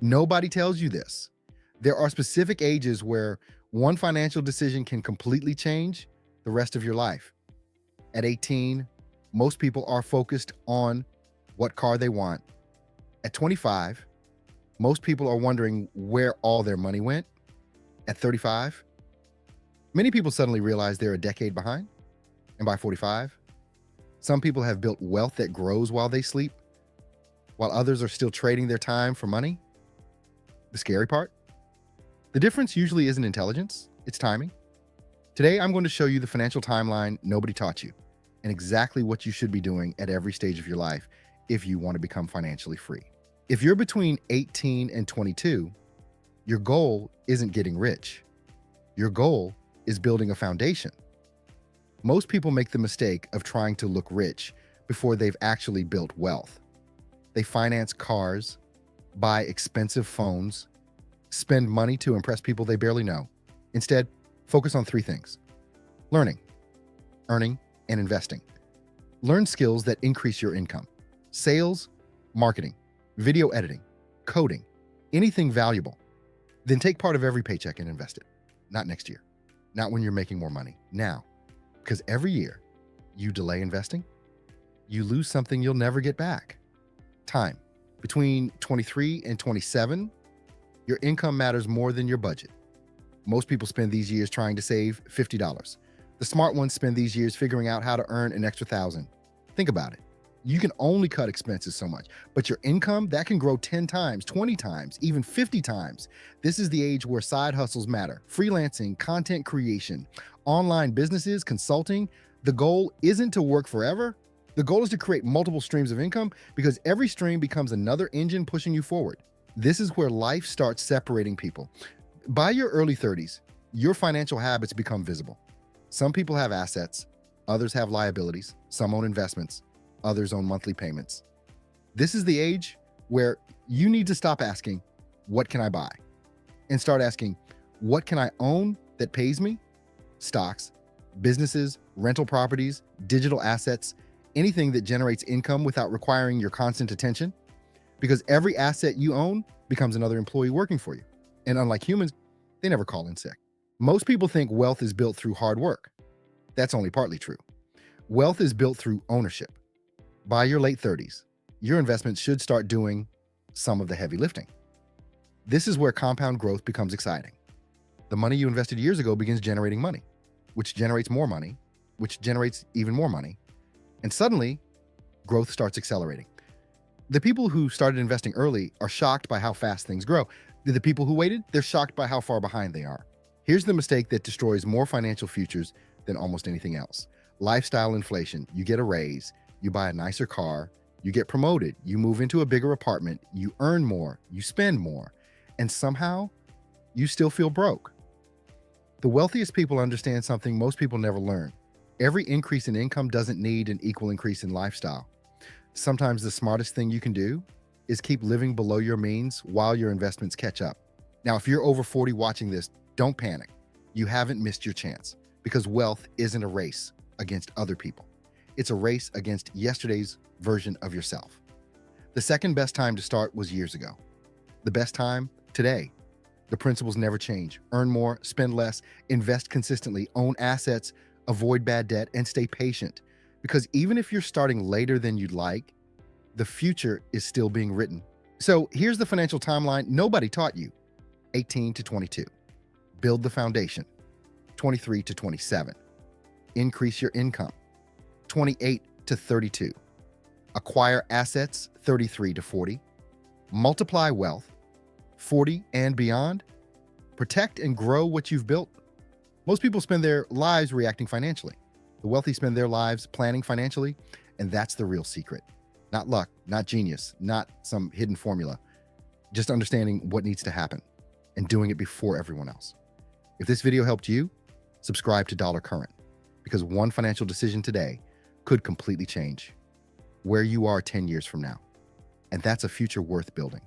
Nobody tells you this. There are specific ages where one financial decision can completely change the rest of your life. At 18, most people are focused on what car they want. At 25, most people are wondering where all their money went. At 35, many people suddenly realize they're a decade behind. And by 45, some people have built wealth that grows while they sleep, while others are still trading their time for money. The scary part? The difference usually isn't intelligence, it's timing. Today, I'm going to show you the financial timeline nobody taught you and exactly what you should be doing at every stage of your life if you want to become financially free. If you're between 18 and 22, your goal isn't getting rich. Your goal is building a foundation. Most people make the mistake of trying to look rich before they've actually built wealth. They finance cars, buy expensive phones, spend money to impress people they barely know. Instead, focus on three things: learning, earning, and investing. Learn skills that increase your income: sales, marketing, video editing, coding, anything valuable. Then take part of every paycheck and invest it. Not next year, not when you're making more money, now. Because every year you delay investing, you lose something you'll never get back: time. Between 23 and 27, your income matters more than your budget. Most people spend these years trying to save $50. The smart ones spend these years figuring out how to earn an extra 1,000. Think about it. You can only cut expenses so much, but your income, that can grow 10 times, 20 times, even 50 times. This is the age where side hustles matter: freelancing, content creation, online businesses, consulting. The goal isn't to work forever. The goal is to create multiple streams of income, because every stream becomes another engine pushing you forward. This is where life starts separating people. By your early 30s, your financial habits become visible. Some people have assets, others have liabilities, some own investments, others own monthly payments. This is the age where you need to stop asking, "What can I buy?" and start asking, "What can I own that pays me?" Stocks, businesses, rental properties, digital assets, anything that generates income without requiring your constant attention. Because every asset you own becomes another employee working for you. And unlike humans, they never call in sick. Most people think wealth is built through hard work. That's only partly true. Wealth is built through ownership. By your late 30s, your investments should start doing some of the heavy lifting. This is where compound growth becomes exciting. The money you invested years ago begins generating money, which generates more money, which generates even more money. And suddenly, growth starts accelerating. The people who started investing early are shocked by how fast things grow. The people who waited, they're shocked by how far behind they are. Here's the mistake that destroys more financial futures than almost anything else: lifestyle inflation. You get a raise, you buy a nicer car, you get promoted, you move into a bigger apartment, you earn more, you spend more, and somehow you still feel broke. The wealthiest people understand something most people never learn: every increase in income doesn't need an equal increase in lifestyle. Sometimes the smartest thing you can do is keep living below your means while your investments catch up. Now, if you're over 40 watching this, don't panic. You haven't missed your chance, because wealth isn't a race against other people. It's a race against yesterday's version of yourself. The second best time to start was years ago. The best time, today. The principles never change: earn more, spend less, invest consistently, own assets, avoid bad debt, and stay patient. Because even if you're starting later than you'd like, the future is still being written. So here's the financial timeline nobody taught you: 18 to 22. Build the foundation. 23 to 27. Increase your income. 28 to 32. Acquire assets. 33 to 40. Multiply wealth. 40 and beyond. Protect and grow what you've built. Most people spend their lives reacting financially. The wealthy spend their lives planning financially, and that's the real secret. Not luck, not genius, not some hidden formula. Just understanding what needs to happen and doing it before everyone else. If this video helped you, subscribe to Dollar Current, because one financial decision today could completely change where you are 10 years from now. And that's a future worth building.